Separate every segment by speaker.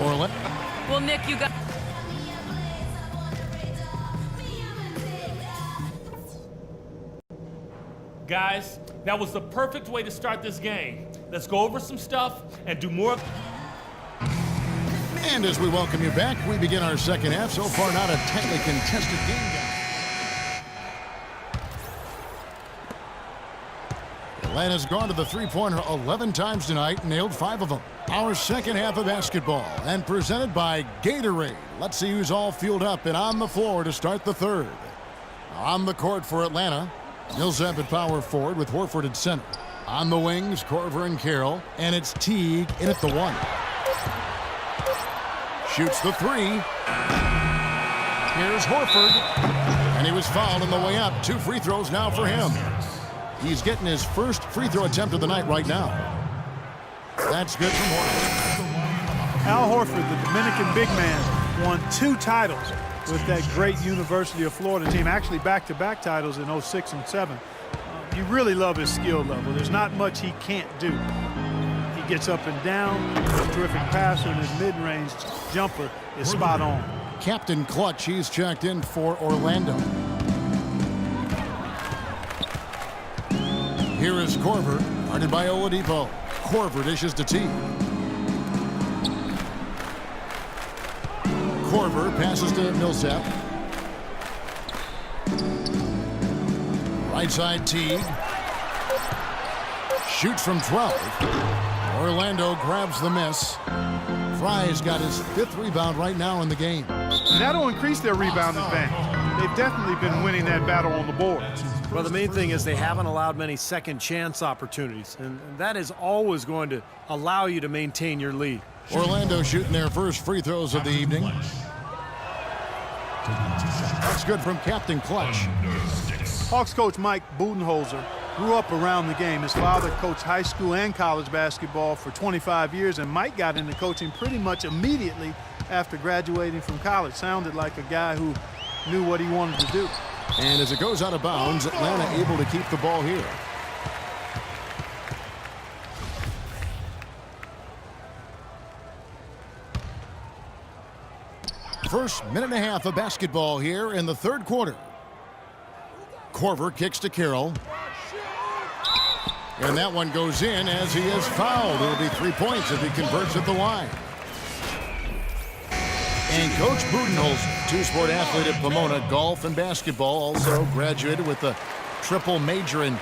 Speaker 1: Orlando.
Speaker 2: Well, Nick, you got...
Speaker 3: Guys, that was the perfect way to start this game. Let's go over some stuff and do more.
Speaker 1: And as we welcome you back, we begin our second half. So far, not a tightly contested game. Atlanta's gone to the three-pointer 11 times tonight, nailed 5 of them. Our second half of basketball, and presented by Gatorade. Let's see who's all fueled up and on the floor to start the third. On the court for Atlanta, Millsap at power forward with Horford at center. On the wings, Korver and Carroll, and it's Teague in at the 1. Shoots the 3. Here's Horford, and he was fouled on the way up. 2 free throws now for him. He's getting his first free throw attempt of the night right now. That's good from Horford.
Speaker 4: Al Horford, the Dominican big man, won 2 titles with that great University of Florida team, actually back-to-back titles in 06 and 07. You really love his skill level. There's not much he can't do. He gets up and down, he's a terrific passer, and his mid-range jumper is spot on.
Speaker 1: Captain Clutch, he's checked in for Orlando. Here is Korver, guarded by Oladipo. Korver dishes to Teague. Korver passes to Millsap. Right side Teague. Shoots from 12. Orlando grabs the miss. Fry's got his 5th rebound right now in the game.
Speaker 4: And that'll increase their rebound advantage. They've definitely been winning that battle on the boards.
Speaker 5: Well, the main thing is they haven't allowed many second chance opportunities, and that is always going to allow you to maintain your lead.
Speaker 1: Orlando shooting their first free throws of the evening. That's good from Captain Clutch.
Speaker 4: Hawks coach Mike Budenholzer grew up around the game. His father coached high school and college basketball for 25 years, and Mike got into coaching pretty much immediately after graduating from college. Sounded like a guy who knew what he wanted to do.
Speaker 1: And as it goes out of bounds, Atlanta able to keep the ball here. First minute and a half of basketball here in the third quarter. Korver kicks to Carroll. And that one goes in as he is fouled. It'll be 3 points if he converts at the line. And Coach Budenholzer, two-sport athlete at Pomona, golf and basketball, also graduated with a triple major in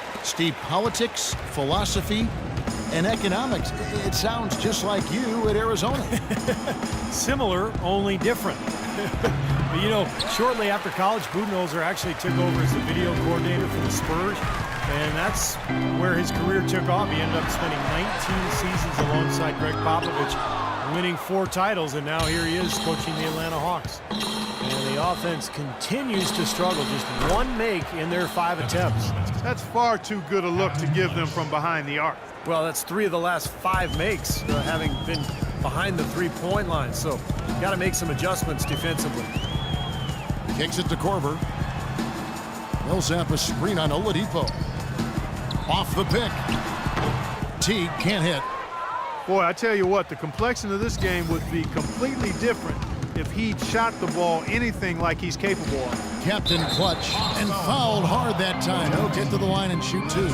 Speaker 1: politics, philosophy, and economics. It sounds just like you at Arizona.
Speaker 5: Similar, only different. But, you know, shortly after college, Budenholzer actually took over as the video coordinator for the Spurs, and that's where his career took off. He ended up spending 19 seasons alongside Greg Popovich, winning 4 titles, and now here he is coaching the Atlanta Hawks. And the offense continues to struggle. Just 1 make in their 5 attempts.
Speaker 4: That's far too good a look to give them from behind the arc.
Speaker 5: Well, that's 3 of the last 5 makes, having been behind the 3-point line. So, got to make some adjustments defensively.
Speaker 1: Kicks it to Korver. Millsap a screen on Oladipo. Off the pick. Teague can't hit.
Speaker 4: Boy, I tell you what, the complexion of this game would be completely different if he shot the ball anything like he's capable of.
Speaker 1: Captain Clutch, and fouled hard that time. He'll get to the line and shoot 2.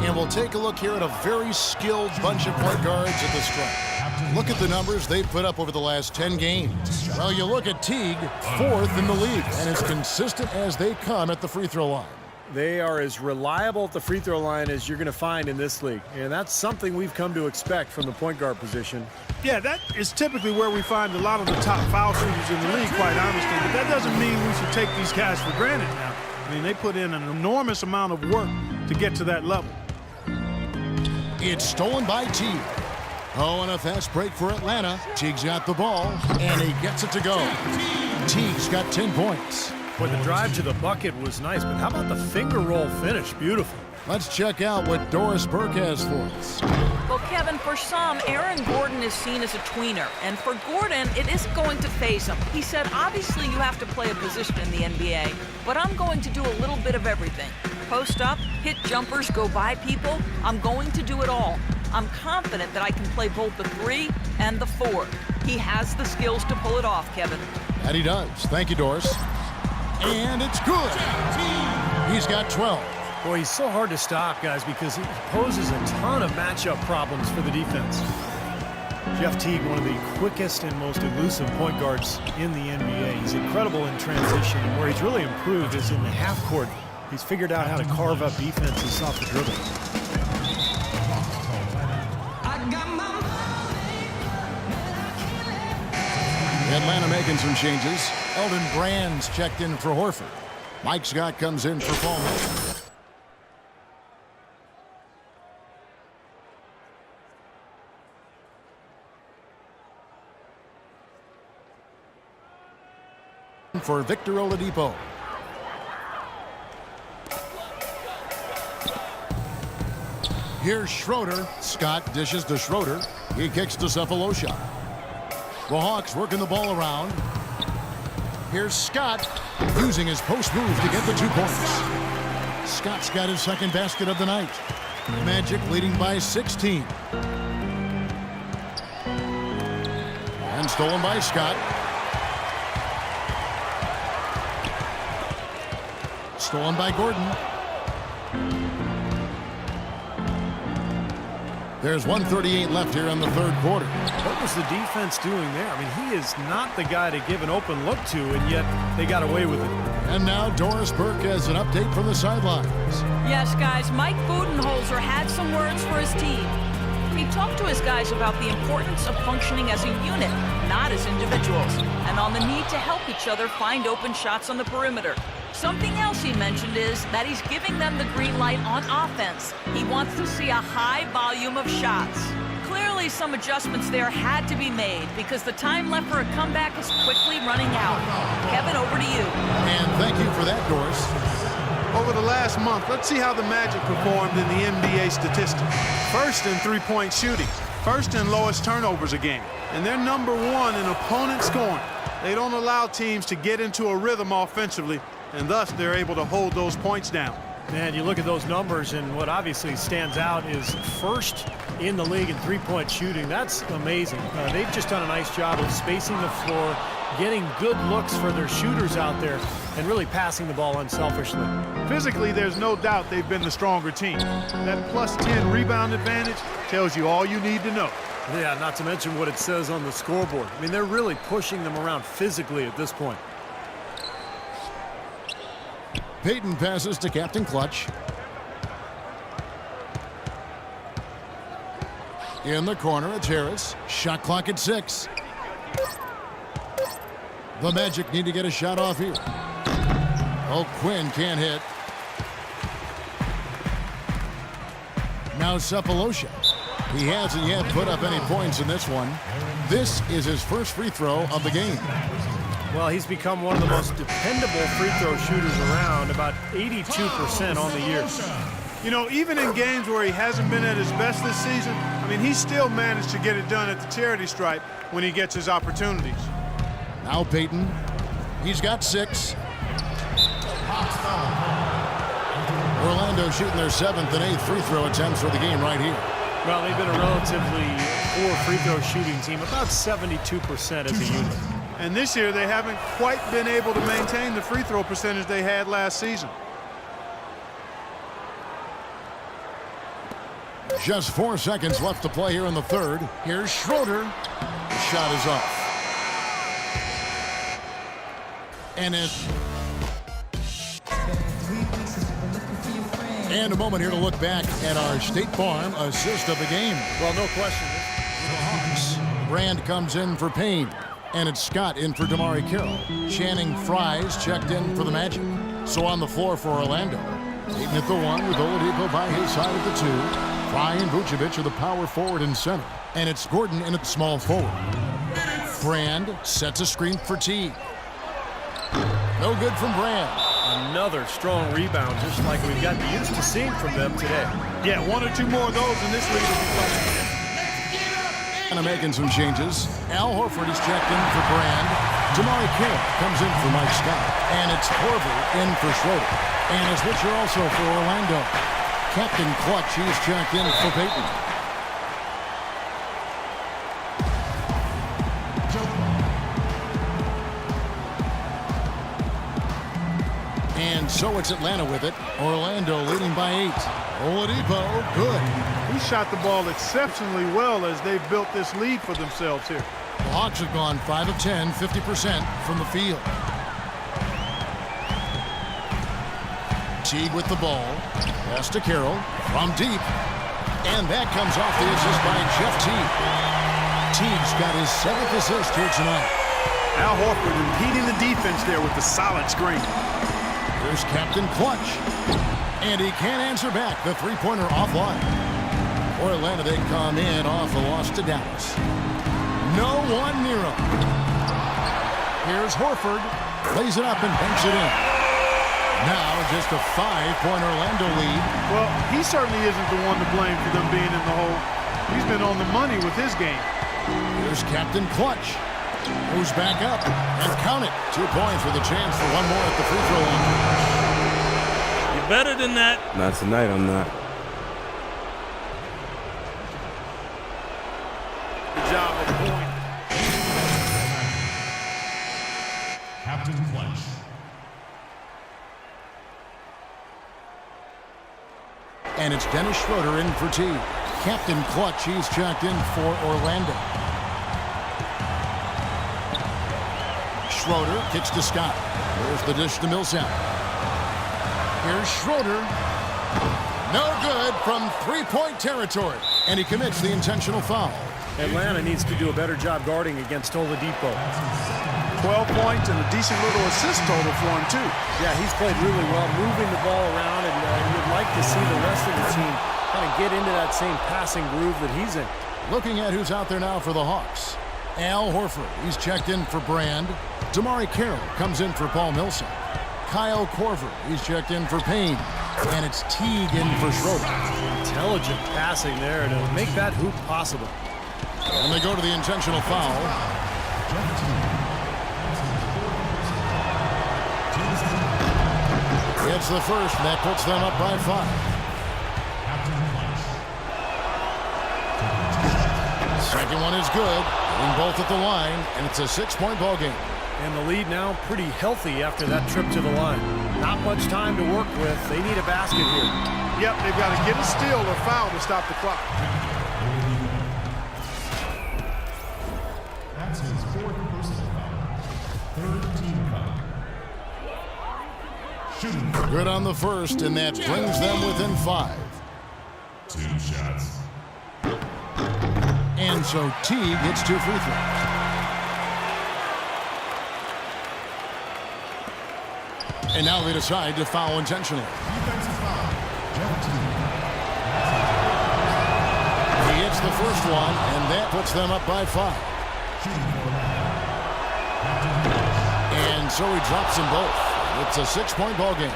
Speaker 1: And we'll take a look here at a very skilled bunch of point guards at the stripe. Look at the numbers they've put up over the last 10 games. Well, you look at Teague, 4th in the league, and as consistent as they come at the free throw line.
Speaker 5: They are as reliable at the free throw line as you're going to find in this league. And that's something we've come to expect from the point guard position.
Speaker 4: Yeah, that is typically where we find a lot of the top foul shooters in the league, quite honestly. But that doesn't mean we should take these guys for granted now. I mean, they put in an enormous amount of work to get to that level.
Speaker 1: It's stolen by Teague. Oh, and a fast break for Atlanta. Teague's got the ball, and he gets it to go. Teague's got 10 points.
Speaker 5: Boy, the drive to the bucket was nice, but how about the finger roll finish? Beautiful.
Speaker 1: Let's check out what Doris Burke has for us.
Speaker 2: Well, Kevin, for some, Aaron Gordon is seen as a tweener. And for Gordon, it isn't going to phase him. He said, obviously, you have to play a position in the NBA, but I'm going to do a little bit of everything. Post up, hit jumpers, go by people. I'm going to do it all. I'm confident that I can play both the 3 And the Ford. He has the skills to pull it off, Kevin.
Speaker 1: And he does. Thank you, Doris. And it's good. He's got 12.
Speaker 5: Boy, he's so hard to stop, guys, because he poses a ton of matchup problems for the defense. Jeff Teague, one of the quickest and most elusive point guards in the NBA. He's incredible in transition, and where he's really improved is in the half court. He's figured out how to carve up defenses off the dribble.
Speaker 1: Atlanta making some changes. Elton Brand's checked in for Horford. Mike Scott comes in for Paul Millsap. For Victor Oladipo. Here's Schroeder. Scott dishes to Schroeder. He kicks to Sefolosha. The Hawks working the ball around. Here's Scott using his post move to get the 2 points. Scott's got his second basket of the night. Magic leading by 16. And stolen by Scott. Stolen by Gordon. There's 1:38 left here in the third quarter.
Speaker 5: What was the defense doing there? I mean, he is not the guy to give an open look to, and yet they got away with it.
Speaker 1: And now Doris Burke has an update from the sidelines.
Speaker 2: Yes, guys, Mike Budenholzer had some words for his team. He talked to his guys about the importance of functioning as a unit, not as individuals, and on the need to help each other find open shots on the perimeter. Something else he mentioned is that he's giving them the green light on offense. He wants to see a high volume of shots. Clearly, some adjustments there had to be made because the time left for a comeback is quickly running out. Kevin, over to you.
Speaker 1: And thank you for that, Doris.
Speaker 6: Over the last month, let's see how the Magic performed in the NBA statistics. First in three-point shooting, first in lowest turnovers a game, and they're number 1 in opponent scoring. They don't allow teams to get into a rhythm offensively, and thus they're able to hold those points down.
Speaker 5: Man, you look at those numbers, and what obviously stands out is first in the league in three-point shooting. That's amazing. They've just done a nice job of spacing the floor, getting good looks for their shooters out there, and really passing the ball unselfishly.
Speaker 6: Physically, there's no doubt they've been the stronger team. That plus 10 rebound advantage tells you all you need to know.
Speaker 5: Yeah, not to mention what it says on the scoreboard. I mean, they're really pushing them around physically at this point.
Speaker 1: Payton passes to Captain Clutch. In the corner, it's Harris. Shot clock at 6. The Magic need to get a shot off here. Oh, Quinn can't hit. Now Sefolosha. He hasn't yet put up any points in this one. This is his first free throw of the game.
Speaker 5: Well, he's become one of the most dependable free throw shooters around, about 82% on the year.
Speaker 6: You know, even in games where he hasn't been at his best this season, I mean, he still managed to get it done at the charity stripe when he gets his opportunities.
Speaker 1: Now Payton. He's got 6. Orlando shooting their 7th and 8th free throw attempts for the game right here.
Speaker 5: Well, they've been a relatively poor free throw shooting team, about 72% as a unit.
Speaker 6: And this year, they haven't quite been able to maintain the free throw percentage they had last season.
Speaker 1: Just 4 seconds left to play here in the third. Here's Schroeder. The shot is off. And a moment here to look back at our State Farm assist of the game.
Speaker 5: Well, no question.
Speaker 1: The Hawks. Brand comes in for Payne. And it's Scott in for Damari Carroll. Channing Frye's checked in for the Magic. So on the floor for Orlando. Payton at the 1 with Oladipo by his side of the 2. Frye and Vucevic are the power forward and center. And it's Gordon in at small forward. Brand sets a screen for Teague. No good from Brand.
Speaker 5: Another strong rebound, just like we've gotten used to seeing from them today.
Speaker 6: Yeah, 1 or 2 more of those in this league will be playing.
Speaker 1: And making some changes. Al Horford is checked in for Brand. Damari Carroll comes in for Mike Scott. And it's Horford in for Schroeder. And a switcher also for Orlando. Captain Clutch, he's checked in for Payton. So it's Atlanta with it. Orlando leading by 8. Oladipo, good.
Speaker 6: He shot the ball exceptionally well as they've built this lead for themselves here.
Speaker 1: The Hawks have gone 5 of 10, 50% from the field. Teague with the ball. Pass to Carroll from deep. And that comes off the assist by Jeff Teague. Teague's got his 7th assist here tonight.
Speaker 6: Al Horford impeding the defense there with the solid screen.
Speaker 1: Here's Captain Clutch. And he can't answer back. The three-pointer offline. For Atlanta, they come in off the loss to Dallas. No one near him. Here's Horford. Lays it up and banks it in. Now just a 5-point Orlando lead.
Speaker 6: Well, he certainly isn't the one to blame for them being in the hole. He's been on the money with his game.
Speaker 1: Here's Captain Clutch. Moves back up and count it. 2 points with a chance for one more at the free throw line.
Speaker 3: You're better than that.
Speaker 7: Not tonight, I'm not.
Speaker 6: Good job at the point.
Speaker 8: Captain Clutch.
Speaker 1: And it's Dennis Schroeder in for Teague. Captain Clutch, he's checked in for Orlando. Schroeder kicks to Scott. There's the dish to Millsap. Here's Schroeder. No good from three-point territory. And he commits the intentional foul.
Speaker 5: Atlanta needs to do a better job guarding against Oladipo.
Speaker 6: 12 points and a decent little assist total for him, too.
Speaker 5: Yeah, he's played really well, moving the ball around, and you'd like to see the rest of the team kind of get into that same passing groove that he's in.
Speaker 1: Looking at who's out there now for the Hawks. Al Horford, he's checked in for Brand. Damari Carroll comes in for Paul Millsap. Kyle Korver, he's checked in for Payne. And it's Teague in for Schroeder.
Speaker 5: Intelligent passing there to make that hoop possible.
Speaker 1: And they go to the intentional foul. It's the first, and that puts them up by 5. Second one is good. In both at the line, and it's a 6-point ball game.
Speaker 5: And the lead now pretty healthy after that trip to the line. Not much time to work with. They need a basket here.
Speaker 6: Yep, they've got to get a steal or foul to stop the clock.
Speaker 8: That's his 4th personal foul. 3rd team foul. Shooting.
Speaker 1: Good on the first, and that brings them within 5.
Speaker 8: 2 shots.
Speaker 1: And so Teague gets 2 free throws. And now they decide to foul intentionally.
Speaker 8: Defensive foul. Jeff Teague.
Speaker 1: He hits the first one, and that puts them up by 5. And so he drops them both. It's a 6-point ball game.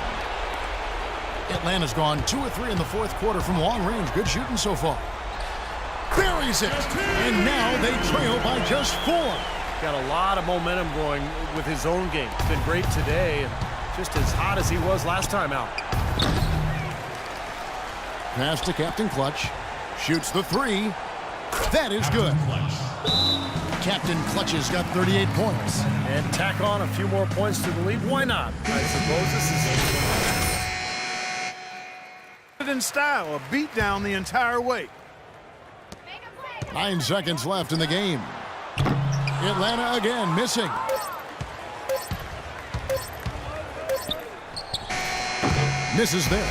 Speaker 1: Atlanta's gone 2 of 3 in the fourth quarter from long range. Good shooting so far. Buries it, and now they trail by just 4.
Speaker 5: Got a lot of momentum going with his own game. It's been great today, and just as hot as he was last time out.
Speaker 1: Pass to Captain Clutch. Shoots the 3. That is good. Captain Clutch has got 38 points.
Speaker 5: And tack on a few more points to the lead. Why not? I suppose this is
Speaker 6: In style, a beat down the entire way.
Speaker 1: 9 seconds left in the game. Atlanta again missing. Misses there.